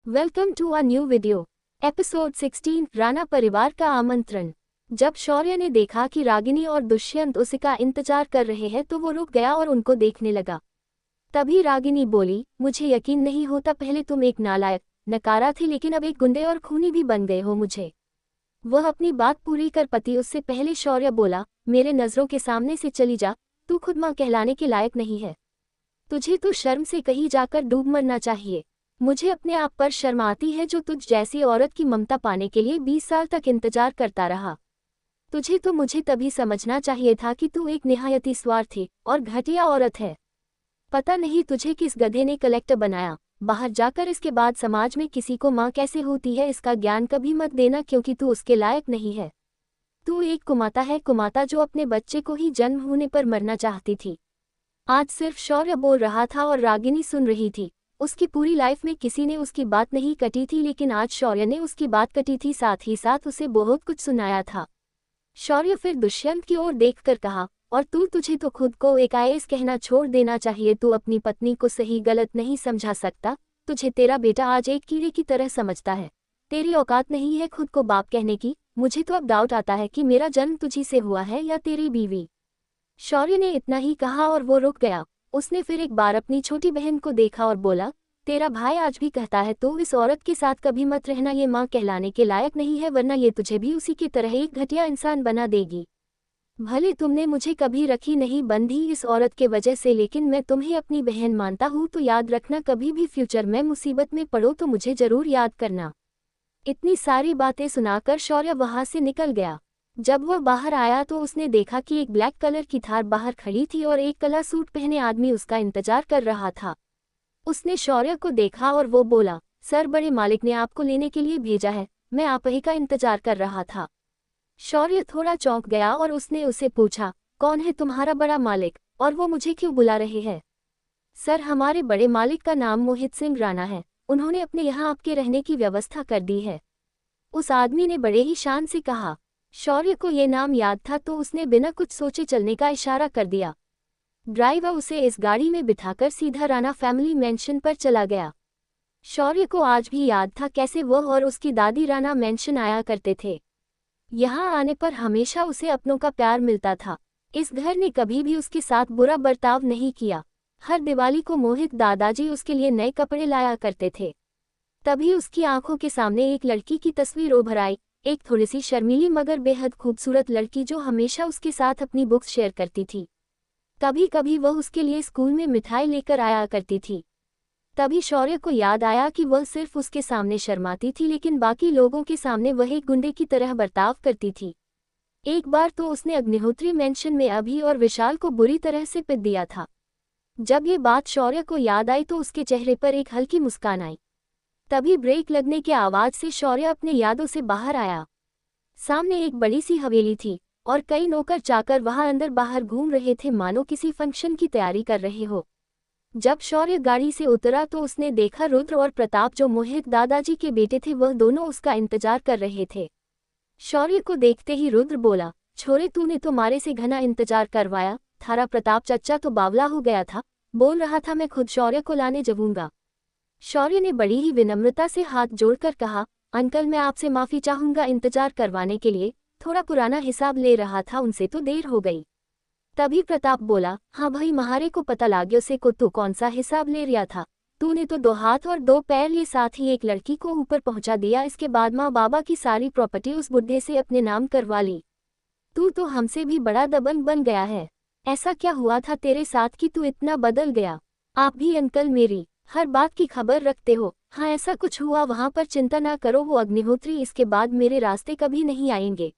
Welcome to a new video. Episode 16 Rana परिवार का आमंत्रण। जब शौर्य ने देखा कि रागिनी और दुष्यंत उसका इंतजार कर रहे हैं तो वो रुक गया और उनको देखने लगा। तभी रागिनी बोली, मुझे यकीन नहीं होता, पहले तुम एक नालायक नकारा थे लेकिन अब एक गुंडे और खूनी भी बन गए हो मुझे। वह अपनी बात पूरी कर पाती उससे पहले शौर्य बोला, मेरे नज़रों के सामने से चली जा, तू खुद माँ कहलाने के लायक नहीं है। तुझे तो शर्म से कहीं जाकर डूब मरना चाहिए। मुझे अपने आप पर शर्म आती है जो तुझ जैसी औरत की ममता पाने के लिए 20 साल तक इंतजार करता रहा। तुझे तो मुझे तभी समझना चाहिए था कि तू एक निहायती स्वार्थी और घटिया औरत है। पता नहीं तुझे किस गधे ने कलेक्टर बनाया। बाहर जाकर इसके बाद समाज में किसी को माँ कैसे होती है इसका ज्ञान कभी मत देना, क्योंकि तू उसके लायक नहीं है। तू एक कुमाता है, कुमाता जो अपने बच्चे को ही जन्म होने पर मरना चाहती थी। आज सिर्फ शौर्य बोल रहा था और रागिनी सुन रही थी। उसकी पूरी लाइफ में किसी ने उसकी बात नहीं कटी थी, लेकिन आज शौर्य ने उसकी बात कटी थी, साथ ही साथ उसे बहुत कुछ सुनाया था। शौर्य फिर दुष्यंत की ओर देखकर कहा, और तुझे तो खुद को एक आईएएस कहना छोड़ देना चाहिए। तू अपनी पत्नी को सही गलत नहीं समझा सकता। तुझे तेरा बेटा आज एक कीड़े की तरह समझता है। तेरी औकात नहीं है खुद को बाप कहने की। मुझे तो अब डाउट आता है कि मेरा जन्म तुझी से हुआ है या तेरी बीवी। शौर्य ने इतना ही कहा और वो रुक गया। उसने फिर एक बार अपनी छोटी बहन को देखा और बोला, तेरा भाई आज भी कहता है तो इस औरत के साथ कभी मत रहना, ये माँ कहलाने के लायक नहीं है, वरना ये तुझे भी उसी की तरह एक घटिया इंसान बना देगी। भले तुमने मुझे कभी रखी नहीं बंधी इस औरत के वजह से, लेकिन मैं तुम्हें अपनी बहन मानता हूँ, तो याद रखना कभी भी फ्यूचर में मुसीबत में पड़ो तो मुझे जरूर याद करना। इतनी सारी बातें सुनाकर शौर्य वहां से निकल गया। जब वह बाहर आया तो उसने देखा कि एक ब्लैक कलर की थार बाहर खड़ी थी और एक काला सूट पहने आदमी उसका इंतजार कर रहा था। उसने शौर्य को देखा और वो बोला, सर, बड़े मालिक ने आपको लेने के लिए भेजा है, मैं आप ही का इंतजार कर रहा था। शौर्य थोड़ा चौंक गया और उसने उसे पूछा, कौन है तुम्हारा बड़ा मालिक और वो मुझे क्यों बुला रहे हैं? सर, हमारे बड़े मालिक का नाम मोहित सिंह राणा है, उन्होंने अपने यहाँ आपके रहने की व्यवस्था कर दी है। उस आदमी ने बड़े ही शान से कहा। शौर्य को ये नाम याद था तो उसने बिना कुछ सोचे चलने का इशारा कर दिया। ड्राइवर उसे इस गाड़ी में बिठाकर सीधा राणा फैमिली मेंशन पर चला गया। शौर्य को आज भी याद था कैसे वह और उसकी दादी राणा मेंशन आया करते थे। यहाँ आने पर हमेशा उसे अपनों का प्यार मिलता था। इस घर ने कभी भी उसके साथ बुरा बर्ताव नहीं किया। हर दिवाली को मोहित दादाजी उसके लिए नए कपड़े लाया करते थे। तभी उसकी आंखों के सामने एक लड़की की तस्वीर उभर आई, एक थोड़ी सी शर्मीली मगर बेहद खूबसूरत लड़की जो हमेशा उसके साथ अपनी बुक्स शेयर करती थी। कभी कभी वह उसके लिए स्कूल में मिठाई लेकर आया करती थी। तभी शौर्य को याद आया कि वह सिर्फ उसके सामने शर्माती थी, लेकिन बाकी लोगों के सामने वह एक गुंडे की तरह बर्ताव करती थी। एक बार तो उसने अग्निहोत्री मेंशन में अभी और विशाल को बुरी तरह से पिट दिया था। जब ये बात शौर्य को याद आई तो उसके चेहरे पर एक हल्की मुस्कान आई। तभी ब्रेक लगने की आवाज से शौर्य अपने यादों से बाहर आया। सामने एक बड़ी सी हवेली थी और कई नौकर चाकर वहां अंदर बाहर घूम रहे थे, मानो किसी फंक्शन की तैयारी कर रहे हो। जब शौर्य गाड़ी से उतरा तो उसने देखा रुद्र और प्रताप, जो मोहित दादाजी के बेटे थे, वह दोनों उसका इंतजार कर रहे थे। शौर्य को देखते ही रुद्र बोला, छोरे, तूने तो मारे से घना इंतजार करवाया। थारा प्रताप चच्चा तो बावला हो गया था, बोल रहा था मैं खुद शौर्य को लाने जाऊंगा। शौर्य ने बड़ी ही विनम्रता से हाथ जोड़कर कहा, अंकल, मैं आपसे माफी चाहूंगा इंतजार करवाने के लिए, थोड़ा पुराना हिसाब ले रहा था, उनसे तो देर हो गई। तभी प्रताप बोला, हाँ भाई, महारे को पता लाग्यो से को तू कौन सा हिसाब ले रहा था। तूने तो 2 हाथ और 2 पैर लिए, साथ ही एक लड़की को ऊपर पहुंचा दिया, इसके बाद माँ बाबा की सारी प्रॉपर्टी उस बुढ़े से अपने नाम करवा ली। तू तो हमसे भी बड़ा दबंग बन गया है। ऐसा क्या हुआ था तेरे साथ कि तू इतना बदल गया? आप भी अंकल मेरी हर बात की खबर रखते हो। हाँ, ऐसा कुछ हुआ वहां पर चिंता ना करो, वो अग्निहोत्री इसके बाद मेरे रास्ते कभी नहीं आएंगे।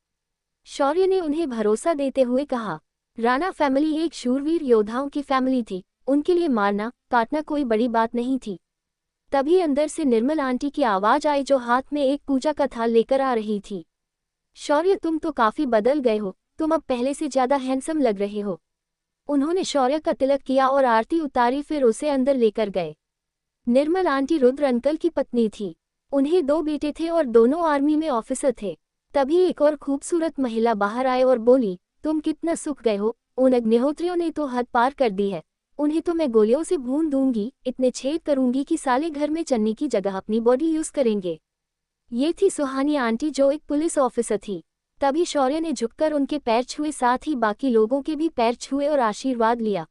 शौर्य ने उन्हें भरोसा देते हुए कहा। राणा फैमिली एक शूरवीर योद्धाओं की फैमिली थी, उनके लिए मारना काटना कोई बड़ी बात नहीं थी। तभी अंदर से निर्मल आंटी की आवाज आई, जो हाथ में एक पूजा का थाल लेकर आ रही थी। शौर्य, तुम तो काफी बदल गए हो, तुम अब पहले से ज्यादा हैंडसम लग रहे हो। उन्होंने शौर्य का तिलक किया और आरती उतारी, फिर उसे अंदर लेकर गए। निर्मल आंटी रुद्र अंकल की पत्नी थी। उन्हें 2 बेटे थे और दोनों आर्मी में ऑफिसर थे। तभी एक और खूबसूरत महिला बाहर आए और बोली, तुम कितना सुख गए हो, उन अग्निहोत्रियों ने तो हद पार कर दी है। उन्हें तो मैं गोलियों से भून दूंगी, इतने छेद करूंगी कि साले घर में चन्नी की जगह अपनी बॉडी यूज करेंगे। ये थी सुहानी आंटी जो एक पुलिस ऑफिसर थी। तभी शौर्य ने झुककर उनके पैर छुए, साथ ही बाकी लोगों के भी पैर छुए और आशीर्वाद लिया।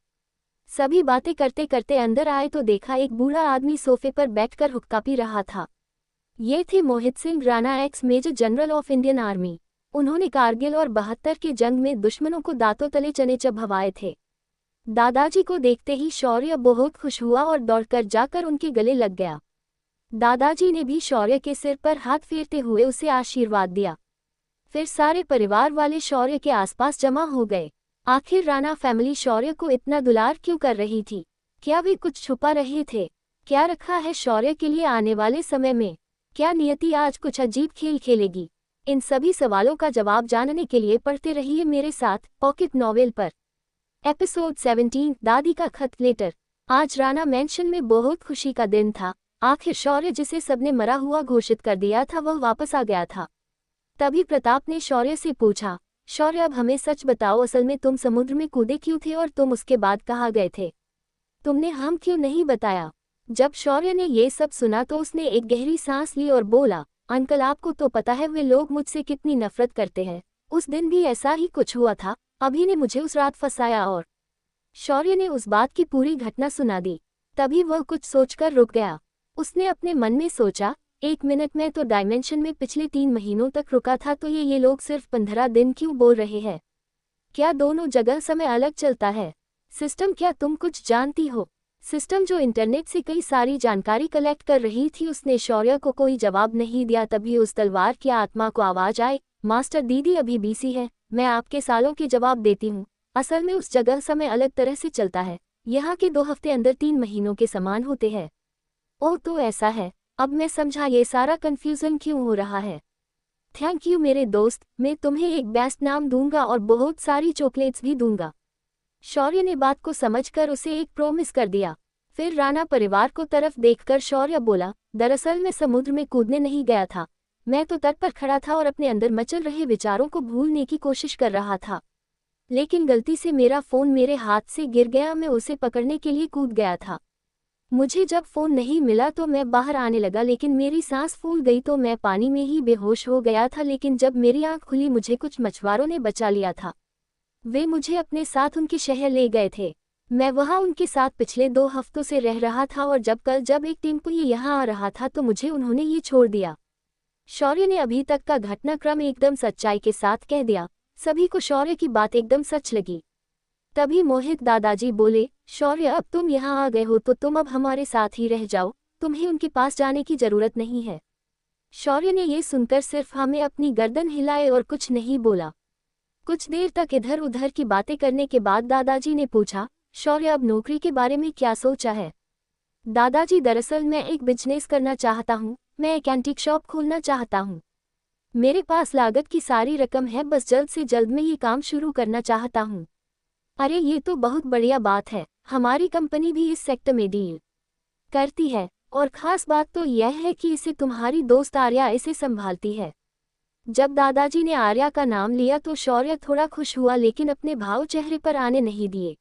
सभी बातें करते करते अंदर आए तो देखा एक बूढ़ा आदमी सोफे पर बैठकर हुक्का पी रहा था। ये थे Mohit Singh Rana, ex major general of Indian army. उन्होंने कारगिल और 72 के जंग में दुश्मनों को दांतों तले चने चबवाए थे। दादाजी को देखते ही शौर्य बहुत खुश हुआ और दौड़कर जाकर उनके गले लग गया। दादाजी ने भी शौर्य के सिर पर हाथ फेरते हुए उसे आशीर्वाद दिया। फिर सारे परिवार वाले शौर्य के आसपास जमा हो गए। आखिर राणा फैमिली शौर्य को इतना दुलार क्यों कर रही थी? क्या वे कुछ छुपा रहे थे? क्या रखा है शौर्य के लिए आने वाले समय में? क्या नियति आज कुछ अजीब खेल खेलेगी? इन सभी सवालों का जवाब जानने के लिए पढ़ते रहिए मेरे साथ पॉकेट नॉवेल पर। एपिसोड 17, दादी का खत लेटर। आज राणा मैंशन में बहुत खुशी का दिन था। आखिर शौर्य, जिसे सबने मरा हुआ घोषित कर दिया था, वह वापस आ गया था। तभी प्रताप ने शौर्य से पूछा, शौर्य अब हमें सच बताओ, असल में तुम समुद्र में कूदे क्यों थे और तुम उसके बाद कहाँ गए थे? तुमने हम क्यों नहीं बताया? जब शौर्य ने ये सब सुना तो उसने एक गहरी सांस ली और बोला, अंकल आपको तो पता है वे लोग मुझसे कितनी नफरत करते हैं। उस दिन भी ऐसा ही कुछ हुआ था, अभी ने मुझे उस रात फंसाया। और शौर्य ने उस बात की पूरी घटना सुना दी। तभी वह कुछ सोचकर रुक गया। उसने अपने मन में सोचा, 1 मिनट में तो डायमेंशन में पिछले 3 महीनों तक रुका था, तो ये लोग सिर्फ 15 दिन क्यों बोल रहे हैं? क्या दोनों जगह समय अलग चलता है? सिस्टम, क्या तुम कुछ जानती हो? सिस्टम जो इंटरनेट से कई सारी जानकारी कलेक्ट कर रही थी। उसने शौर्य को कोई जवाब नहीं दिया। तभी उस तलवार की आत्मा को आवाज आई, मास्टर दीदी अभी बिजी है, मैं आपके सालों के जवाब देती हूँ। असल में उस जगह समय अलग तरह से चलता है। यहाँ के 2 हफ्ते अंदर 3 महीनों के समान होते हैं। ओह तो ऐसा है, अब मैं समझा ये सारा कंफ्यूजन क्यों हो रहा है। थैंक यू मेरे दोस्त, मैं तुम्हें एक बेस्ट नाम दूंगा और बहुत सारी चॉकलेट्स भी दूंगा। शौर्य ने बात को समझकर उसे एक प्रॉमिस कर दिया। फिर राणा परिवार को तरफ देखकर शौर्य बोला, दरअसल मैं समुद्र में कूदने नहीं गया था, मैं तो तट पर खड़ा था और अपने अंदर मचल रहे विचारों को भूलने की कोशिश कर रहा था। लेकिन गलती से मेरा फोन मेरे हाथ से गिर गया, मैं उसे पकड़ने के लिए कूद गया था। मुझे जब फोन नहीं मिला तो मैं बाहर आने लगा, लेकिन मेरी सांस फूल गई तो मैं पानी में ही बेहोश हो गया था। लेकिन जब मेरी आंख खुली मुझे कुछ मछुआरों ने बचा लिया था। वे मुझे अपने साथ उनके शहर ले गए थे। मैं वहां उनके साथ पिछले 2 हफ्तों से रह रहा था और जब एक टेम्पो यहाँ आ रहा था तो मुझे उन्होंने ये छोड़ दिया। शौर्य ने अभी तक का घटनाक्रम एकदम सच्चाई के साथ कह दिया। सभी को शौर्य की बात एकदम सच लगी। तभी मोहित दादाजी बोले, शौर्य अब तुम यहाँ आ गए हो तो तुम अब हमारे साथ ही रह जाओ, तुम्हें उनके पास जाने की जरूरत नहीं है। शौर्य ने ये सुनकर सिर्फ हमें अपनी गर्दन हिलाए और कुछ नहीं बोला। कुछ देर तक इधर उधर की बातें करने के बाद दादाजी ने पूछा, शौर्य अब नौकरी के बारे में क्या सोचा है? दादाजी दरअसल मैं एक बिजनेस करना चाहता हूँ, मैं एक एंटीक शॉप खोलना चाहता हूँ। मेरे पास लागत की सारी रकम है, बस जल्द से जल्द मैं ये काम शुरू करना चाहता हूँ। अरे ये तो बहुत बढ़िया बात है, हमारी कंपनी भी इस सेक्टर में डील करती है और खास बात तो यह है कि इसे तुम्हारी दोस्त आर्या इसे संभालती है। जब दादाजी ने आर्या का नाम लिया तो शौर्य थोड़ा खुश हुआ, लेकिन अपने भाव चेहरे पर आने नहीं दिए।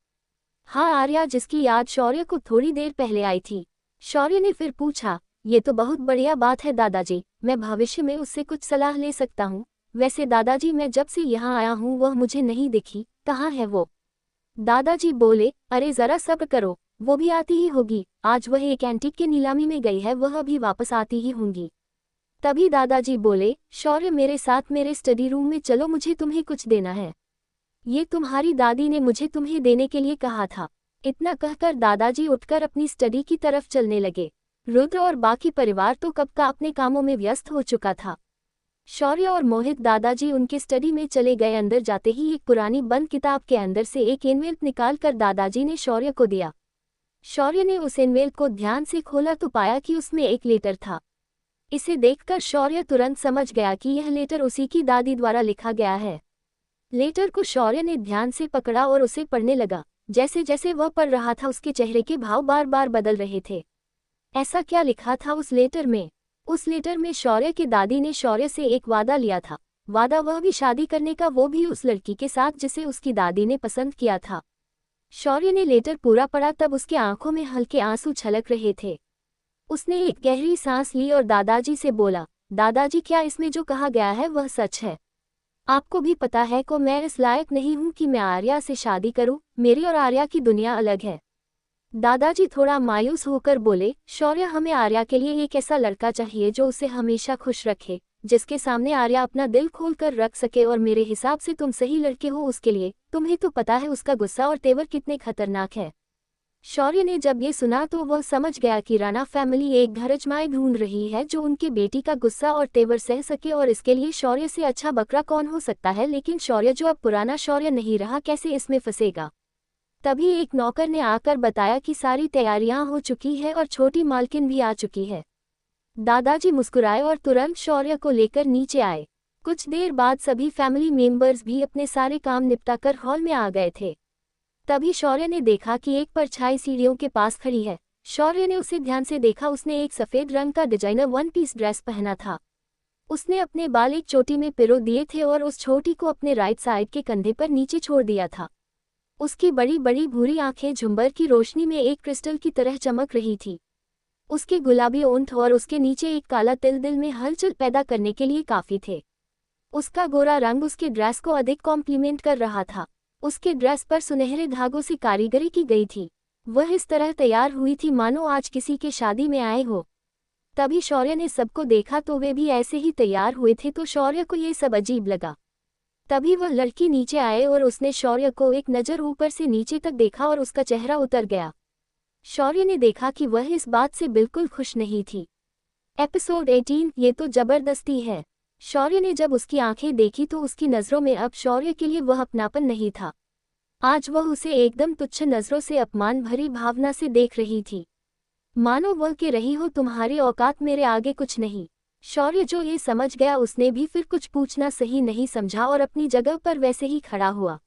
हाँ, आर्या जिसकी याद शौर्य को थोड़ी देर पहले आई थी। शौर्य ने फिर पूछा, ये तो बहुत बढ़िया बात है दादाजी, मैं भविष्य में उससे कुछ सलाह ले सकता हूँ। वैसे दादाजी मैं जब से यहाँ आया हूँ वह मुझे नहीं दिखी, कहाँ है वो? दादाजी बोले, अरे जरा सब्र करो, वो भी आती ही होगी। आज वह एक एंटीक के नीलामी में गई है, वह अभी वापस आती ही होंगी। तभी दादाजी बोले, शौर्य मेरे साथ मेरे स्टडी रूम में चलो, मुझे तुम्हें कुछ देना है। ये तुम्हारी दादी ने मुझे तुम्हें देने के लिए कहा था। इतना कहकर दादाजी उठकर अपनी स्टडी की तरफ चलने लगे। रुद्र और बाकी परिवार तो कब का अपने कामों में व्यस्त हो चुका था। शौर्य और मोहित दादाजी उनके स्टडी में चले गए। अंदर जाते ही एक पुरानी बंद किताब के अंदर से एक एनवेल्प निकालकर दादाजी ने शौर्य को दिया। शौर्य ने उस एनवेल्प को ध्यान से खोला तो पाया कि उसमें एक लेटर था। इसे देखकर शौर्य तुरंत समझ गया कि यह लेटर उसी की दादी द्वारा लिखा गया है। लेटर को शौर्य ने ध्यान से पकड़ा और उसे पढ़ने लगा। जैसे जैसे वह पढ़ रहा था उसके चेहरे के भाव बार बार बदल रहे थे। ऐसा क्या लिखा था उस लेटर में? उस लेटर में शौर्य की दादी ने शौर्य से एक वादा लिया था। वादा वह भी शादी करने का, वो भी उस लड़की के साथ जिसे उसकी दादी ने पसंद किया था। शौर्य ने लेटर पूरा पढ़ा तब उसकी आंखों में हल्के आंसू छलक रहे थे। उसने एक गहरी सांस ली और दादाजी से बोला, दादाजी क्या इसमें जो कहा गया है वह सच है? आपको भी पता है को मैं इस लायक नहीं हूं कि मैं आर्या से शादी करूं, मेरी और आर्या की दुनिया अलग है। दादाजी थोड़ा मायूस होकर बोले, शौर्य हमें आर्या के लिए एक ऐसा लड़का चाहिए जो उसे हमेशा खुश रखे, जिसके सामने आर्या अपना दिल खोल कर रख सके और मेरे हिसाब से तुम सही लड़के हो उसके लिए। तुम्हें तो पता है उसका गुस्सा और तेवर कितने खतरनाक है। शौर्य ने जब ये सुना तो वह समझ गया कि राणा फैमिली एक घरजमाई ढूंढ रही है जो उनके बेटी का गुस्सा और तेवर सह सके, और इसके लिए शौर्य से अच्छा बकरा कौन हो सकता है। लेकिन शौर्य जो अब पुराना शौर्य नहीं रहा, कैसे इसमें फंसेगा? तभी एक नौकर ने आकर बताया कि सारी तैयारियां हो चुकी है और छोटी मालकिन भी आ चुकी है। दादाजी मुस्कुराए और तुरंत शौर्य को लेकर नीचे आए। कुछ देर बाद सभी फैमिली मेंबर्स भी अपने सारे काम निपटाकर हॉल में आ गए थे। तभी शौर्य ने देखा कि एक परछाई सीढ़ियों के पास खड़ी है। शौर्य ने उसे ध्यान से देखा। उसने एक सफेद रंग का डिजाइनर वन पीस ड्रेस पहना था। उसने अपने बाल एक चोटी में पिरो दिए थे और उस छोटी को अपने राइट साइड के कंधे पर नीचे छोड़ दिया था। उसकी बड़ी बड़ी भूरी आंखें झुंबर की रोशनी में एक क्रिस्टल की तरह चमक रही थी। उसके गुलाबी ओंठ और उसके नीचे एक काला तिल दिल में हलचल पैदा करने के लिए काफी थे। उसका गोरा रंग उसके ड्रेस को अधिक कॉम्प्लीमेंट कर रहा था। उसके ड्रेस पर सुनहरे धागों से कारीगरी की गई थी। वह इस तरह तैयार हुई थी मानो आज किसी के शादी में आए हो। तभी शौर्य ने सबको देखा तो वे भी ऐसे ही तैयार हुए थे, तो शौर्य को ये सब अजीब लगा। तभी वह लड़की नीचे आए और उसने शौर्य को एक नज़र ऊपर से नीचे तक देखा और उसका चेहरा उतर गया। शौर्य ने देखा कि वह इस बात से बिल्कुल खुश नहीं थी। एपिसोड 18, ये तो जबरदस्ती है। शौर्य ने जब उसकी आंखें देखी तो उसकी नज़रों में अब शौर्य के लिए वह अपनापन नहीं था। आज वह उसे एकदम तुच्छ नज़रों से अपमान भरी भावना से देख रही थी, मानो वह कह रही हो तुम्हारी औकात मेरे आगे कुछ नहीं। शौर्य जो ये समझ गया उसने भी फिर कुछ पूछना सही नहीं समझा और अपनी जगह पर वैसे ही खड़ा हुआ।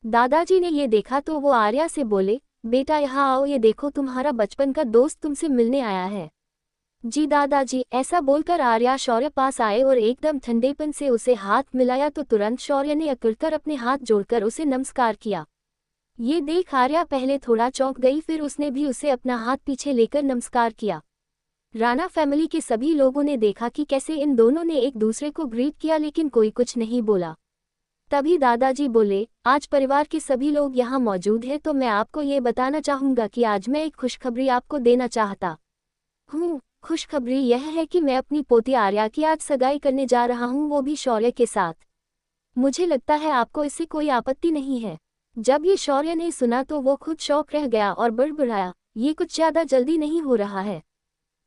दादाजी ने ये देखा तो वो आर्या से बोले, बेटा यहाँ आओ, ये देखो तुम्हारा बचपन का दोस्त तुमसे मिलने आया है। जी दादाजी, ऐसा बोलकर आर्या शौर्य पास आए और एकदम ठंडेपन से उसे हाथ मिलाया तो तुरंत शौर्य ने अकड़कर अपने हाथ जोड़कर उसे नमस्कार किया। ये देख आर्या पहले थोड़ा चौंक गई, फिर उसने भी उसे अपना हाथ पीछे लेकर नमस्कार किया। राणा फैमिली के सभी लोगों ने देखा कि कैसे इन दोनों ने एक दूसरे को ग्रीट किया, लेकिन कोई कुछ नहीं बोला। तभी दादाजी बोले, आज परिवार के सभी लोग यहाँ मौजूद हैं तो मैं आपको ये बताना चाहूँगा कि आज मैं एक खुशखबरी आपको देना चाहता हूँ। खुशखबरी यह है कि मैं अपनी पोती आर्या की आज सगाई करने जा रहा हूँ, वो भी शौर्य के साथ। मुझे लगता है आपको इससे कोई आपत्ति नहीं है। जब ये शौर्य ने सुना तो वो खुद शौक रह गया और बड़बड़ाया, ये कुछ ज़्यादा जल्दी नहीं हो रहा है?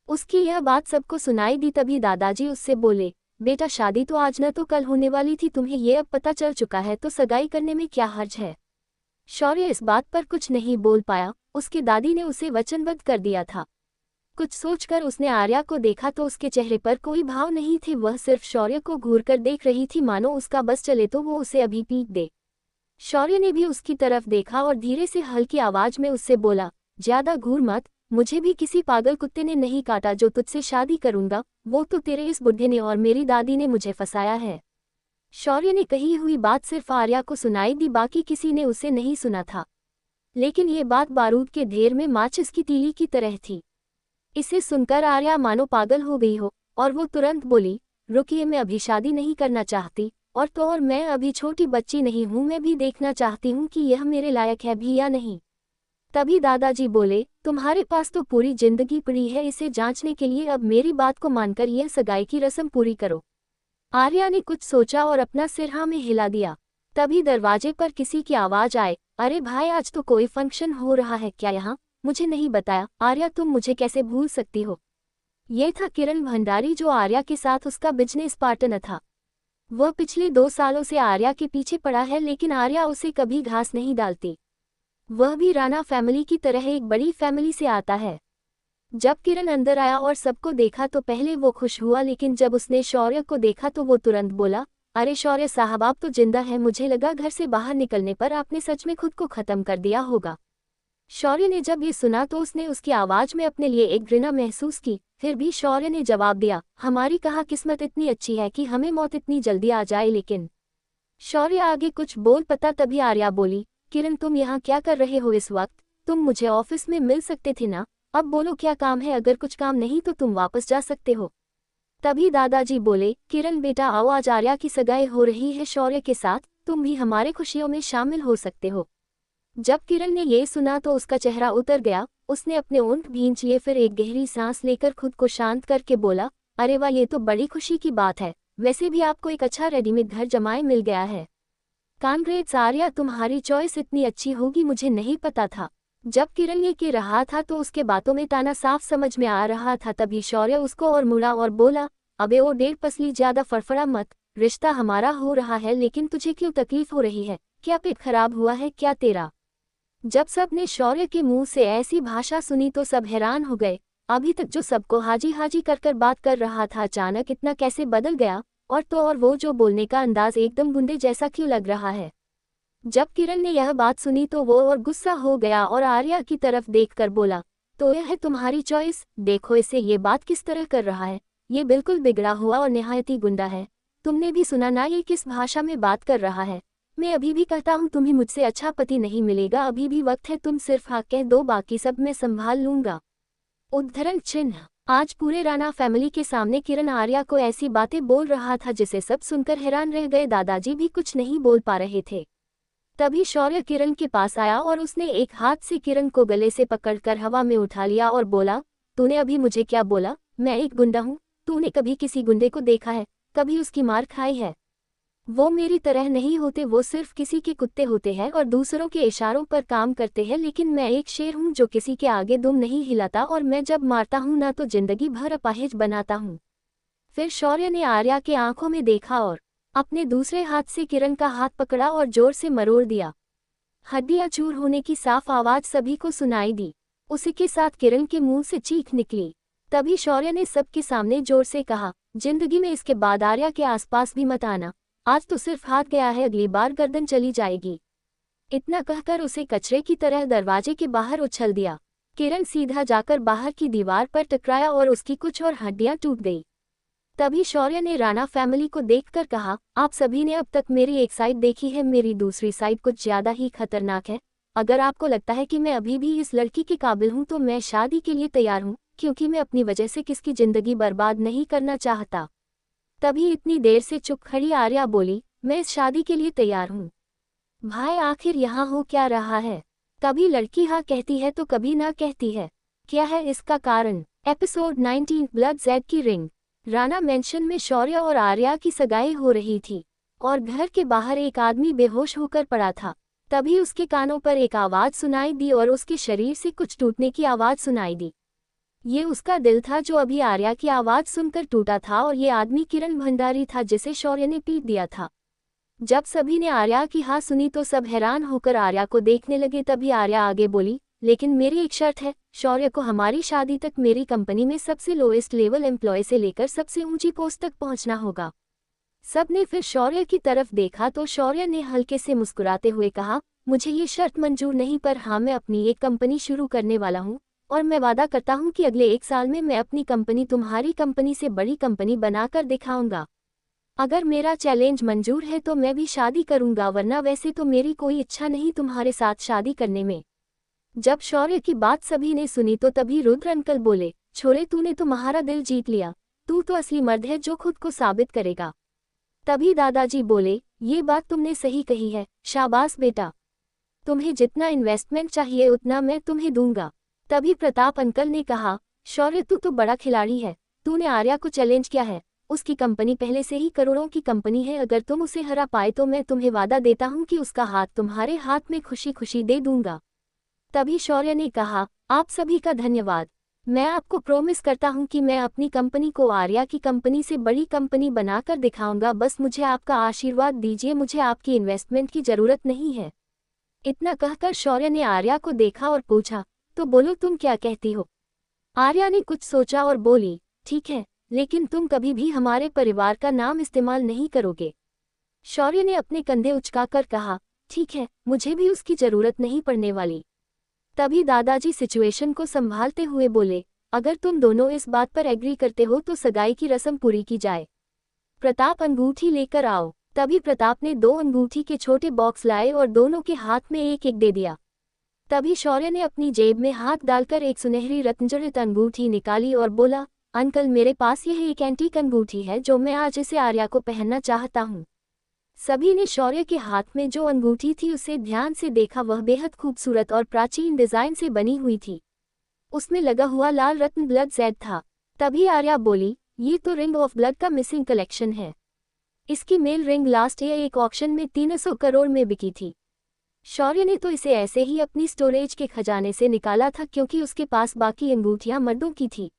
उसकी यह बात सबको सुनाई दी। तभी दादाजी उससे बोले, बेटा शादी तो आज न तो कल होने वाली थी, तुम्हें ये अब पता चल चुका है तो सगाई करने में क्या हर्ज है? शौर्य इस बात पर कुछ नहीं बोल पाया। उसकी दादी ने उसे वचनबद्ध कर दिया था। कुछ सोचकर उसने आर्या को देखा तो उसके चेहरे पर कोई भाव नहीं थे। वह सिर्फ शौर्य को घूरकर देख रही थी, मानो उसका बस चले तो वो उसे अभी पीट दे। शौर्य ने भी उसकी तरफ देखा और धीरे से हल्की आवाज में उससे बोला, ज्यादा घूर मत, मुझे भी किसी पागल कुत्ते ने नहीं काटा जो तुझसे शादी करूंगा। वो तो तेरे इस बुढ़े ने और मेरी दादी ने मुझे फंसाया है। शौर्य ने कही हुई बात सिर्फ आर्या को सुनाई दी, बाकी किसी ने उसे नहीं सुना था। लेकिन ये बात बारूद के ढेर में माचिस की तीली की तरह थी। इसे सुनकर आर्या मानो पागल हो गई हो और वो तुरंत बोली, रुकिए, मैं अभी शादी नहीं करना चाहती, और मैं अभी छोटी बच्ची नहीं हूँ, मैं भी देखना चाहती हूँ कि यह मेरे लायक है भी या नहीं। तभी दादाजी बोले, तुम्हारे पास तो पूरी जिंदगी पड़ी है इसे जांचने के लिए, अब मेरी बात को मानकर यह सगाई की रस्म पूरी करो। आर्या ने कुछ सोचा और अपना सिर हाँ में हिला दिया। तभी दरवाजे पर किसी की आवाज आए, अरे भाई, आज तो कोई फंक्शन हो रहा है क्या यहाँ? मुझे नहीं बताया। आर्या, तुम मुझे कैसे भूल सकती हो? ये था किरण भंडारी, जो आर्या के साथ उसका बिजनेस पार्टनर था। वह पिछले 2 सालों से आर्या के पीछे पड़ा है, लेकिन आर्या उसे कभी घास नहीं डालती। वह भी राणा फैमिली की तरह एक बड़ी फैमिली से आता है। जब किरण अंदर आया और सबको देखा तो पहले वो खुश हुआ, लेकिन जब उसने शौर्य को देखा तो वो तुरंत बोला, अरे शौर्य साहब, आप तो जिंदा हैं। मुझे लगा घर से बाहर निकलने पर आपने सच में खुद को खत्म कर दिया होगा। शौर्य ने जब ये सुना तो उसने उसकी आवाज में अपने लिए एक घृणा महसूस की। फिर भी शौर्य ने जवाब दिया, हमारी कहाँ किस्मत इतनी अच्छी है कि हमें मौत इतनी जल्दी आ जाए। लेकिन शौर्य आगे कुछ बोल पता, तभी आर्या बोली, किरण तुम यहाँ क्या कर रहे हो इस वक्त? तुम मुझे ऑफिस में मिल सकते थे ना? अब बोलो क्या काम है, अगर कुछ काम नहीं तो तुम वापस जा सकते हो। तभी दादाजी बोले, किरण बेटा आओ, आज आर्या की सगाई हो रही है शौर्य के साथ, तुम भी हमारे खुशियों में शामिल हो सकते हो। जब किरण ने ये सुना तो उसका चेहरा उतर गया, उसने अपने ओंठ भींच लिए, फिर एक गहरी सांस लेकर खुद को शांत करके बोला, अरे वाह, ये तो बड़ी खुशी की बात है। वैसे भी आपको एक अच्छा रेडीमेड घर जमाए मिल गया है। कांग्रेट्स आर्या, तुम्हारी चॉइस इतनी अच्छी होगी मुझे नहीं पता था। जब किरण ये कह रहा था तो उसके बातों में ताना साफ समझ में आ रहा था। तभी शौर्य उसको और मुड़ा और बोला, अबे ओ डेढ़ पसली, ज्यादा फड़फड़ा मत। रिश्ता हमारा हो रहा है, लेकिन तुझे क्यों तकलीफ हो रही है? क्या पेट खराब हुआ है क्या तेरा? जब सब ने शौर्य के मुंह से ऐसी भाषा सुनी तो सब हैरान हो गए। अभी तक जो सबको हाजी हाजी कर बात कर रहा था, अचानक इतना कैसे बदल गया? और तो और वो जो बोलने का अंदाज एकदम गुंडे जैसा क्यों लग रहा है? जब किरण ने यह बात सुनी तो वो और गुस्सा हो गया और आर्या की तरफ देखकर बोला, तो यह है तुम्हारी चॉइस? देखो इसे ये बात किस तरह कर रहा है, ये बिल्कुल बिगड़ा हुआ और निहायती गुंडा है। तुमने भी सुना ना ये किस भाषा में बात कर रहा है? मैं अभी भी कहता हूँ तुम्हें मुझसे अच्छा पति नहीं मिलेगा, अभी भी वक्त है, तुम सिर्फ हाँ कह दो, बाकी सब मैं संभाल लूंगा। उद्धरण चिन्ह। आज पूरे राणा फैमिली के सामने किरण आर्या को ऐसी बातें बोल रहा था जिसे सब सुनकर हैरान रह गए। दादाजी भी कुछ नहीं बोल पा रहे थे। तभी शौर्य किरण के पास आया और उसने एक हाथ से किरण को गले से पकड़कर हवा में उठा लिया और बोला, तूने अभी मुझे क्या बोला? मैं एक गुंडा हूँ? तूने कभी किसी गुंडे को देखा है? कभी उसकी मार खाई है? वो मेरी तरह नहीं होते, वो सिर्फ किसी के कुत्ते होते हैं और दूसरों के इशारों पर काम करते हैं, लेकिन मैं एक शेर हूँ जो किसी के आगे दुम नहीं हिलाता, और मैं जब मारता हूँ ना तो जिंदगी भर अपाहिज बनाता हूँ। फिर शौर्य ने आर्या के आंखों में देखा और अपने दूसरे हाथ से किरण का हाथ पकड़ा और जोर से मरोड़ दिया। हड्डियां चूर होने की साफ आवाज सभी को सुनाई दी। उसी के साथ किरण के मुंह से चीख निकली। तभी शौर्य ने सबके सामने जोर से कहा, जिंदगी में इसके बाद आर्या के आसपास भी मत आना। आज तो सिर्फ हाथ गया है, अगली बार गर्दन चली जाएगी। इतना कहकर उसे कचरे की तरह दरवाजे के बाहर उछल दिया। किरण सीधा जाकर बाहर की दीवार पर टकराया और उसकी कुछ और हड्डियां टूट गई। तभी शौर्य ने राणा फैमिली को देखकर कहा, आप सभी ने अब तक मेरी एक साइड देखी है, मेरी दूसरी साइड कुछ ज्यादा ही खतरनाक है। अगर आपको लगता है कि मैं अभी भी इस लड़की के काबिल हूं तो मैं शादी के लिए तैयार हूं, क्योंकि मैं अपनी वजह से किसकी जिंदगी बर्बाद नहीं करना चाहता। तभी इतनी देर से चुप खड़ी आर्या बोली, मैं इस शादी के लिए तैयार हूँ। भाई आखिर यहाँ हो क्या रहा है? कभी लड़की हाँ कहती है तो कभी ना कहती है, क्या है इसका कारण? एपिसोड 19 ब्लड जेड की रिंग। राणा मेंशन में शौर्य और आर्या की सगाई हो रही थी और घर के बाहर एक आदमी बेहोश होकर पड़ा था। तभी उसके कानों पर एक आवाज सुनाई दी और उसके शरीर से कुछ टूटने की आवाज सुनाई दी। ये उसका दिल था जो अभी आर्या की आवाज सुनकर टूटा था, और ये आदमी किरण भंडारी था जिसे शौर्य ने पीट दिया था। जब सभी ने आर्या की हाँ सुनी तो सब हैरान होकर आर्या को देखने लगे। तभी आर्या आगे बोली, लेकिन मेरी एक शर्त है, शौर्य को हमारी शादी तक मेरी कंपनी में सबसे लोएस्ट लेवल एम्प्लॉय से लेकर सबसे ऊंची पोस्ट तक पहुंचना होगा। सबने फिर शौर्य की तरफ देखा तो शौर्य ने हल्के से मुस्कुराते हुए कहा, मुझे ये शर्त मंजूर नहीं, पर हाँ मैं अपनी एक कंपनी शुरू करने वाला हूँ और मैं वादा करता हूँ कि अगले 1 साल में मैं अपनी कंपनी तुम्हारी कंपनी से बड़ी कंपनी बनाकर दिखाऊंगा। अगर मेरा चैलेंज मंजूर है तो मैं भी शादी करूंगा, वरना वैसे तो मेरी कोई इच्छा नहीं तुम्हारे साथ शादी करने में। जब शौर्य की बात सभी ने सुनी तो तभी रुद्र अंकल बोले, छोरे तूने तो तुम्हारा दिल जीत लिया, तू तो असली मर्द है जो खुद को साबित करेगा। तभी दादाजी बोले, ये बात तुमने सही कही है, शाबाश बेटा, तुम्हें जितना इन्वेस्टमेंट चाहिए उतना मैं तुम्हें दूंगा। तभी प्रताप अंकल ने कहा, शौर्य तू तो बड़ा खिलाड़ी है, तूने आर्या को चैलेंज किया है, उसकी कंपनी पहले से ही करोड़ों की कंपनी है, अगर तुम उसे हरा पाए तो मैं तुम्हें वादा देता हूँ कि उसका हाथ तुम्हारे हाथ में खुशी खुशी दे दूंगा। तभी शौर्य ने कहा, आप सभी का धन्यवाद, मैं आपको प्रॉमिस करता हूँ कि मैं अपनी कंपनी को आर्या की कंपनी से बड़ी कंपनी बनाकर दिखाऊंगा, बस मुझे आपका आशीर्वाद दीजिए, मुझे आपकी इन्वेस्टमेंट की जरूरत नहीं है। इतना कहकर शौर्य ने आर्या को देखा और पूछा, तो बोलो तुम क्या कहती हो? आर्या ने कुछ सोचा और बोली, ठीक है, लेकिन तुम कभी भी हमारे परिवार का नाम इस्तेमाल नहीं करोगे। शौर्य ने अपने कंधे उचकाकर कहा, ठीक है, मुझे भी उसकी जरूरत नहीं पड़ने वाली। तभी दादाजी सिचुएशन को संभालते हुए बोले, अगर तुम दोनों इस बात पर एग्री करते हो तो सगाई की रस्म पूरी की जाए। प्रताप अंगूठी लेकर आओ। तभी प्रताप ने 2 अंगूठी के छोटे बॉक्स लाए और दोनों के हाथ में एक एक दे दिया। तभी शौर्य ने अपनी जेब में हाथ डालकर एक सुनहरी रत्नजड़ित अंगूठी निकाली और बोला, अंकल मेरे पास यह एक एंटीक अंगूठी है जो मैं आज इसे आर्या को पहनना चाहता हूँ। सभी ने शौर्य के हाथ में जो अंगूठी थी उसे ध्यान से देखा। वह बेहद खूबसूरत और प्राचीन डिजाइन से बनी हुई थी। उसमें लगा हुआ लाल रत्न ब्लड जेड था। तभी आर्या बोली, ये तो रिंग ऑफ ब्लड का मिसिंग कलेक्शन है। इसकी मेल रिंग लास्ट ईयर एक ऑक्शन में 300 करोड़ में बिकी थी। शौर्य ने तो इसे ऐसे ही अपनी स्टोरेज के खजाने से निकाला था क्योंकि उसके पास बाकी अंगूठियां मर्दों की थी।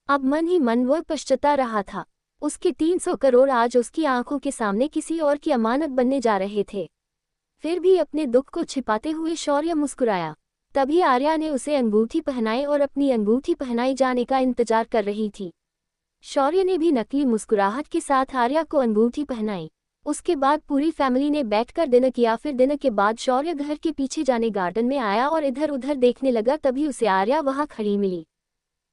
अब मन ही मन वह पछता रहा था। उसके 300 करोड़ आज उसकी आंखों के सामने किसी और की अमानत बनने जा रहे थे। फिर भी अपने दुख को छिपाते हुए शौर्य मुस्कुराया। तभी आर्या ने उसे अंगूठी पहनाई और अपनी अंगूठी पहनाई जाने का इंतजार कर रही थी। शौर्य ने भी नकली मुस्कुराहट के साथ आर्या को अंगूठी पहनाई। उसके बाद पूरी फैमिली ने बैठकर डिनर किया। फिर डिनर के बाद शौर्य घर के पीछे जाने गार्डन में आया और इधर उधर देखने लगा। तभी उसे आर्या वहां खड़ी मिली।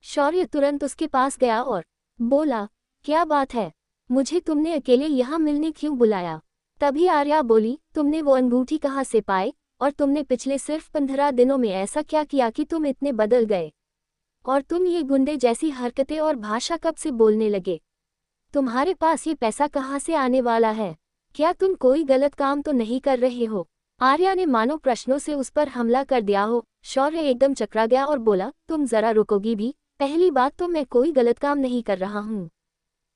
शौर्य तुरंत उसके पास गया और बोला, क्या बात है, मुझे तुमने अकेले यहाँ मिलने क्यों बुलाया? तभी आर्या बोली, तुमने वो अंगूठी कहाँ से पाए और तुमने पिछले सिर्फ 15 दिनों में ऐसा क्या किया कि तुम इतने बदल गए? और तुम ये गुंडे जैसी हरकतें और भाषा कब से बोलने लगे? तुम्हारे पास ये पैसा कहाँ से आने वाला है? क्या तुम कोई गलत काम तो नहीं कर रहे हो? आर्या ने मानो प्रश्नों से उस पर हमला कर दिया हो। शौर्य एकदम चकरा गया और बोला, तुम जरा रुकोगी भी? पहली बात तो मैं कोई गलत काम नहीं कर रहा हूँ।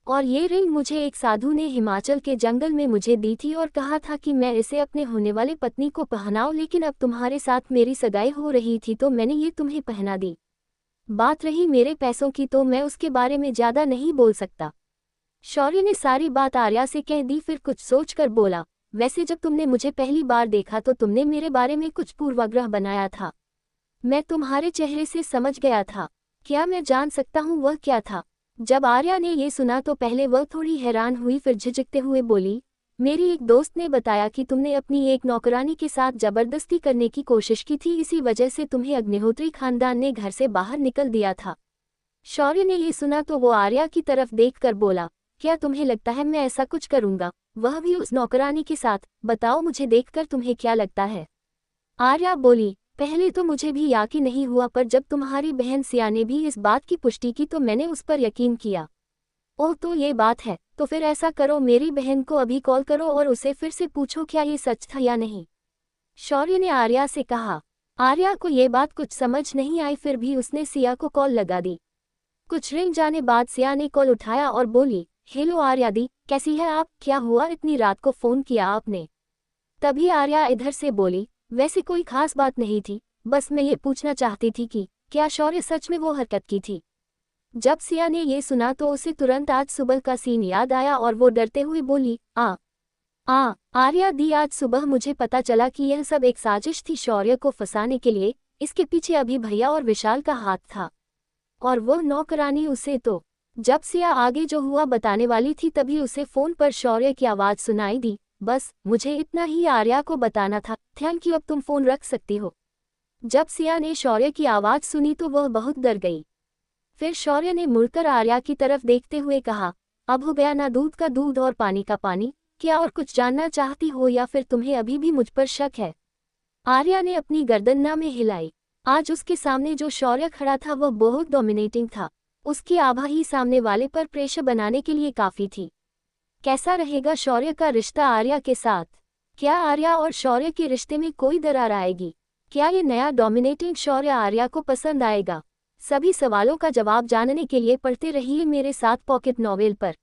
और ये रिंग मुझे एक साधु ने हिमाचल के जंगल में मुझे दी थी और कहा था कि मैं इसे अपने होने वाले पत्नी को पहनाऊं, लेकिन अब तुम्हारे साथ मेरी सगाई हो रही थी तो मैंने ये तुम्हें पहना दी। बात रही मेरे पैसों की तो मैं उसके बारे में ज़्यादा नहीं बोल सकता। शौर्य ने सारी बात आर्या से कह दी। फिर कुछ सोचकर बोला, वैसे जब तुमने मुझे पहली बार देखा तो तुमने मेरे बारे में कुछ पूर्वाग्रह बनाया था। मैं तुम्हारे चेहरे से समझ गया था। क्या मैं जान सकता हूँ वह क्या था? जब आर्या ने ये सुना तो पहले वह थोड़ी हैरान हुई, फिर झिझकते हुए बोली, मेरी एक दोस्त ने बताया कि तुमने अपनी एक नौकरानी के साथ जबरदस्ती करने की कोशिश की थी, इसी वजह से तुम्हें अग्निहोत्री खानदान ने घर से बाहर निकल दिया था। शौर्य ने ये सुना तो वो आर्या की तरफ देखकर बोला, क्या तुम्हें लगता है मैं ऐसा कुछ करूंगा, वह भी उस नौकरानी के साथ? बताओ मुझे देखकर तुम्हें क्या लगता है? आर्या बोली, पहले तो मुझे भी यकीन नहीं हुआ, पर जब तुम्हारी बहन सिया ने भी इस बात की पुष्टि की तो मैंने उस पर यकीन किया। ओह, तो ये बात है, तो फिर ऐसा करो, मेरी बहन को अभी कॉल करो और उसे फिर से पूछो क्या ये सच था या नहीं। शौर्य ने आर्या से कहा। आर्या को ये बात कुछ समझ नहीं आई, फिर भी उसने सिया को कॉल लगा दी। कुछ रिंग जाने बाद सिया ने कॉल उठाया और बोली, हेलो आर्या दी, कैसी है आप? क्या हुआ, इतनी रात को फ़ोन किया आपने? तभी आर्या इधर से बोली, वैसे कोई खास बात नहीं थी, बस मैं ये पूछना चाहती थी कि क्या शौर्य सच में वो हरकत की थी? जब सिया ने ये सुना तो उसे तुरंत आज सुबह का सीन याद आया और वो डरते हुए बोली, आर्या दी, आज सुबह मुझे पता चला कि यह सब एक साजिश थी शौर्य को फंसाने के लिए। इसके पीछे अभी भैया और विशाल का हाथ था और वो नौकरानी उसे तो। जब सिया आगे जो हुआ बताने वाली थी तभी उसे फ़ोन पर शौर्य की आवाज़ सुनाई दी। बस मुझे इतना ही आर्या को बताना था, थैंक यू, अब तुम फ़ोन रख सकती हो। जब सिया ने शौर्य की आवाज़ सुनी तो वह बहुत डर गई। फिर शौर्य ने मुड़कर आर्या की तरफ देखते हुए कहा, अब हो गया ना दूध का दूध और पानी का पानी, क्या और कुछ जानना चाहती हो या फिर तुम्हें अभी भी मुझ पर शक है? आर्या ने अपनी गर्दन ना में हिलाई। आज उसके सामने जो शौर्य खड़ा था वह बहुत डोमिनेटिंग था। उसकी आभा ही सामने वाले पर प्रेशर बनाने के लिए काफ़ी थी। कैसा रहेगा शौर्य का रिश्ता आर्या के साथ? क्या आर्या और शौर्य के रिश्ते में कोई दरार आएगी? क्या ये नया डोमिनेटिंग शौर्य आर्या को पसंद आएगा? सभी सवालों का जवाब जानने के लिए पढ़ते रहिए मेरे साथ पॉकेट नॉवेल पर।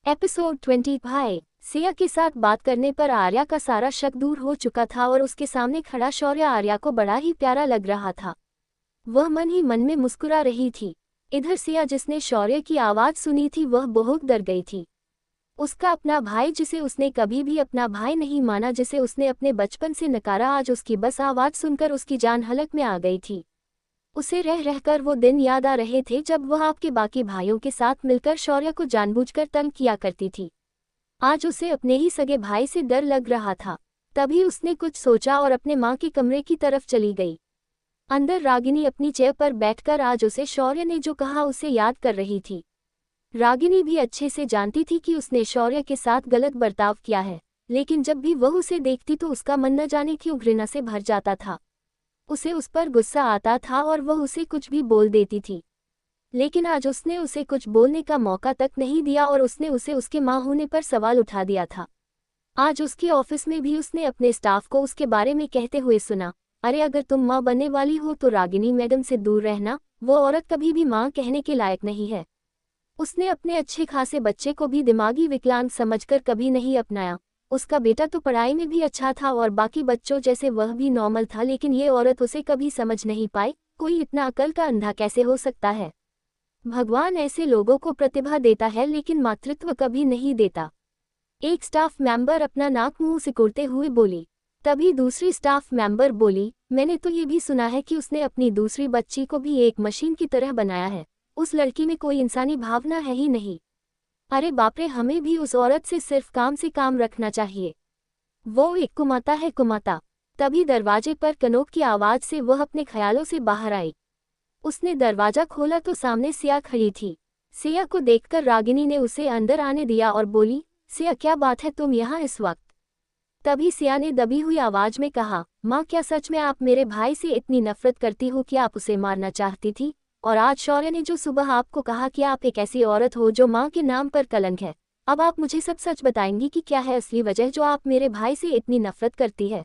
एपिसोड 20। भाई सिया के साथ बात करने पर आर्या का सारा शक दूर हो चुका था और उसके सामने खड़ा शौर्य आर्या को बड़ा ही प्यारा लग रहा था। वह मन ही मन में मुस्कुरा रही थी। इधर सिया जिसने शौर्य की आवाज़ सुनी थी वह बहुत डर गई थी। उसका अपना भाई, जिसे उसने कभी भी अपना भाई नहीं माना, जिसे उसने अपने बचपन से नकारा, आज उसकी बस आवाज़ सुनकर उसकी जान हलक में आ गई थी। उसे रह रहकर वो दिन याद आ रहे थे जब वह आपके बाकी भाइयों के साथ मिलकर शौर्य को जानबूझकर तंग किया करती थी। आज उसे अपने ही सगे भाई से डर लग रहा था। तभी उसने कुछ सोचा और अपने माँ के कमरे की तरफ चली गई। अंदर रागिनी अपनी चेयर पर बैठकर आज उसे शौर्य ने जो कहा उसे याद कर रही थी। रागिनी भी अच्छे से जानती थी कि उसने शौर्य के साथ गलत बर्ताव किया है, लेकिन जब भी वह उसे देखती तो उसका मन न जाने क्यों घृणा से भर जाता था। उसे उस पर गुस्सा आता था और वह उसे कुछ भी बोल देती थी। लेकिन आज उसने उसे कुछ बोलने का मौका तक नहीं दिया और उसने उसे उसके मां होने पर सवाल उठा दिया था। आज उसके ऑफिस में भी उसने अपने स्टाफ को उसके बारे में कहते हुए सुना, अरे अगर तुम मां बनने वाली हो तो रागिनी मैडम से दूर रहना, वो औरत कभी भी मां कहने के लायक नहीं है। उसने अपने अच्छे खासे बच्चे को भी दिमागी विकलांग समझकर कभी नहीं अपनाया। उसका बेटा तो पढ़ाई में भी अच्छा था और बाकी बच्चों जैसे वह भी नॉर्मल था, लेकिन ये औरत उसे कभी समझ नहीं पाई। कोई इतना अकल का अंधा कैसे हो सकता है? भगवान ऐसे लोगों को प्रतिभा देता है लेकिन मातृत्व कभी नहीं देता। एक स्टाफ मेंबर अपना नाक मुंह सिकुड़ते हुए बोली। तभी दूसरी स्टाफ मेंबर बोली, मैंने तो ये भी सुना है कि उसने अपनी दूसरी बच्ची को भी एक मशीन की तरह बनाया है। उस लड़की में कोई इंसानी भावना है ही नहीं। अरे बाप रे, हमें भी उस औरत से सिर्फ काम से काम रखना चाहिए। वो एक कुमाता है, कुमाता। तभी दरवाजे पर कनोक की आवाज से वह अपने ख्यालों से बाहर आई। उसने दरवाजा खोला तो सामने सिया खड़ी थी। सिया को देखकर रागिनी ने उसे अंदर आने दिया और बोली, सिया क्या बात है तुम यहाँ इस वक्त? तभी सिया ने दबी हुई आवाज में कहा, माँ क्या सच में आप मेरे भाई से इतनी नफरत करती हो कि आप उसे मारना चाहती थी? और आज शौर्य ने जो सुबह आपको कहा कि आप एक ऐसी औरत हो जो माँ के नाम पर कलंक है, अब आप मुझे सब सच बताएंगी कि क्या है असली वजह जो आप मेरे भाई से इतनी नफरत करती है?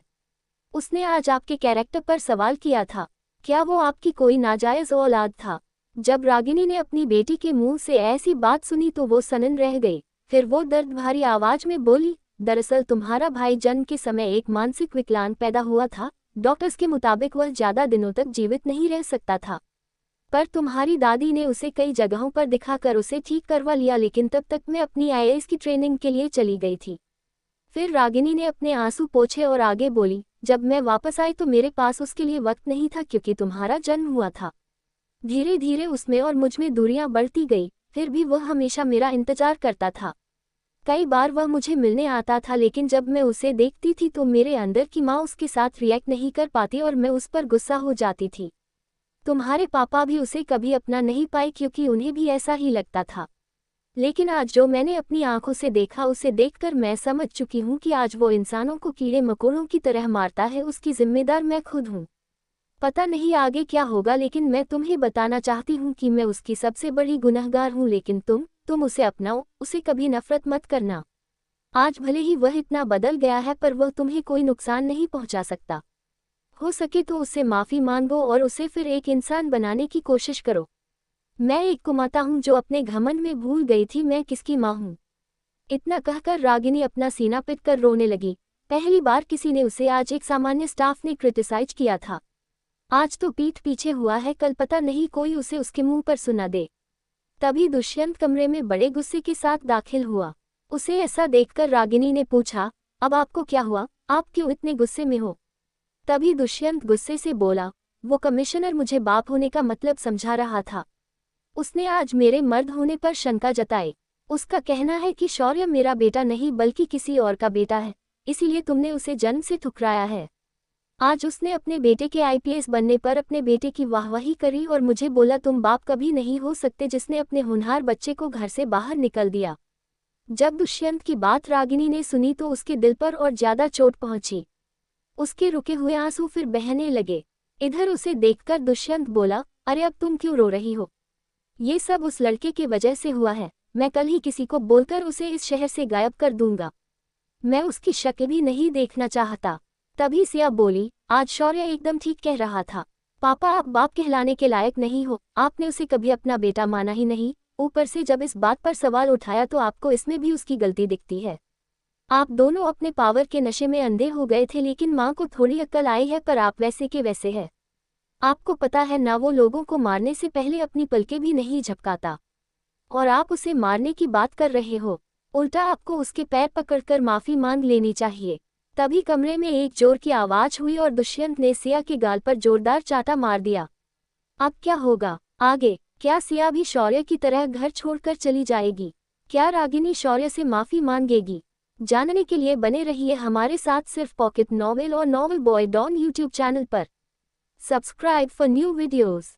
उसने आज आपके कैरेक्टर पर सवाल किया था। क्या वो आपकी कोई नाजायज औलाद था? जब रागिनी ने अपनी बेटी के मुंह से ऐसी बात सुनी तो वो सनन रह गई। फिर वो दर्द भरी आवाज में बोली, दरअसल तुम्हारा भाई जन्म के समय एक मानसिक विकलांग पैदा हुआ था। डॉक्टर्स के मुताबिक वह ज्यादा दिनों तक जीवित नहीं रह सकता था, पर तुम्हारी दादी ने उसे कई जगहों पर दिखाकर उसे ठीक करवा लिया, लेकिन तब तक मैं अपनी आईएएस की ट्रेनिंग के लिए चली गई थी। फिर रागिनी ने अपने आंसू पोंछे और आगे बोली, जब मैं वापस आई तो मेरे पास उसके लिए वक्त नहीं था क्योंकि तुम्हारा जन्म हुआ था। धीरे धीरे उसमें और मुझ में दूरियां बढ़ती गई, फिर भी वह हमेशा मेरा इंतजार करता था। कई बार वह मुझे मिलने आता था, लेकिन जब मैं उसे देखती थी तो मेरे अंदर की माँ उसके साथ रिएक्ट नहीं कर पाती और मैं उस पर गुस्सा हो जाती थी। तुम्हारे पापा भी उसे कभी अपना नहीं पाए क्योंकि उन्हें भी ऐसा ही लगता था। लेकिन आज जो मैंने अपनी आंखों से देखा, उसे देखकर मैं समझ चुकी हूँ कि आज वो इंसानों को कीड़े मकोड़ों की तरह मारता है, उसकी जिम्मेदार मैं खुद हूँ। पता नहीं आगे क्या होगा, लेकिन मैं तुम्हें बताना चाहती हूँ कि मैं उसकी सबसे बड़ी गुनहगार हूँ। लेकिन तुम उसे अपनाओ, उसे कभी नफरत मत करना। आज भले ही वह इतना बदल गया है पर वह तुम्हें कोई नुकसान नहीं पहुँचा सकता। हो सके तो उससे माफ़ी मांगो और उसे फिर एक इंसान बनाने की कोशिश करो। मैं एक कुमाता हूँ जो अपने घमंड में भूल गई थी मैं किसकी माँ हूँ। इतना कहकर रागिनी अपना सीना पिटकर रोने लगी। पहली बार किसी ने उसे आज एक सामान्य स्टाफ ने क्रिटिसाइज किया था, आज तो पीठ पीछे हुआ है, कल पता नहीं कोई उसे उसके मुंह पर सुना दे। तभी दुष्यंत कमरे में बड़े गुस्से के साथ दाखिल हुआ। उसे ऐसा देखकर रागिनी ने पूछा, अब आपको क्या हुआ, आप क्यों इतने गुस्से में हो? तभी दुष्यंत गुस्से से बोला, वो कमिश्नर मुझे बाप होने का मतलब समझा रहा था। उसने आज मेरे मर्द होने पर शंका जताई। उसका कहना है कि शौर्य मेरा बेटा नहीं बल्कि किसी और का बेटा है, इसीलिए तुमने उसे जन्म से ठुकराया है। आज उसने अपने बेटे के आईपीएस बनने पर अपने बेटे की वाहवाही करी और मुझे बोला तुम बाप कभी नहीं हो सकते जिसने अपने होनहार बच्चे को घर से बाहर निकल दिया। जब दुष्यंत की बात रागिनी ने सुनी तो उसके दिल पर और ज्यादा चोट पहुंची। उसके रुके हुए आंसू फिर बहने लगे। इधर उसे देखकर दुष्यंत बोला, अरे अब तुम क्यों रो रही हो? ये सब उस लड़के की वजह से हुआ है। मैं कल ही किसी को बोलकर उसे इस शहर से गायब कर दूंगा। मैं उसकी शक्ल भी नहीं देखना चाहता। तभी सिया बोली, आज शौर्य एकदम ठीक कह रहा था। पापा आप बाप कहलाने के लायक नहीं हो, आपने उसे कभी अपना बेटा माना ही नहीं। ऊपर से जब इस बात पर सवाल उठाया तो आपको इसमें भी उसकी गलती दिखती है। आप दोनों अपने पावर के नशे में अंधे हो गए थे, लेकिन माँ को थोड़ी अक्ल आई है, पर आप वैसे के वैसे है। आपको पता है ना, वो लोगों को मारने से पहले अपनी पलकें भी नहीं झपकाता, और आप उसे मारने की बात कर रहे हो। उल्टा आपको उसके पैर पकड़कर माफी मांग लेनी चाहिए। तभी कमरे में एक जोर की आवाज हुई और दुष्यंत ने सिया के गाल पर जोरदार चाटा मार दिया। अब क्या होगा आगे? क्या सिया भी शौर्य की तरह घर छोड़कर चली जाएगी? क्या रागिनी शौर्य से माफी मांगेगी? जानने के लिए बने रहिए हमारे साथ सिर्फ पॉकेट नॉवेल और novel boy don YouTube channel पर। Subscribe for new videos.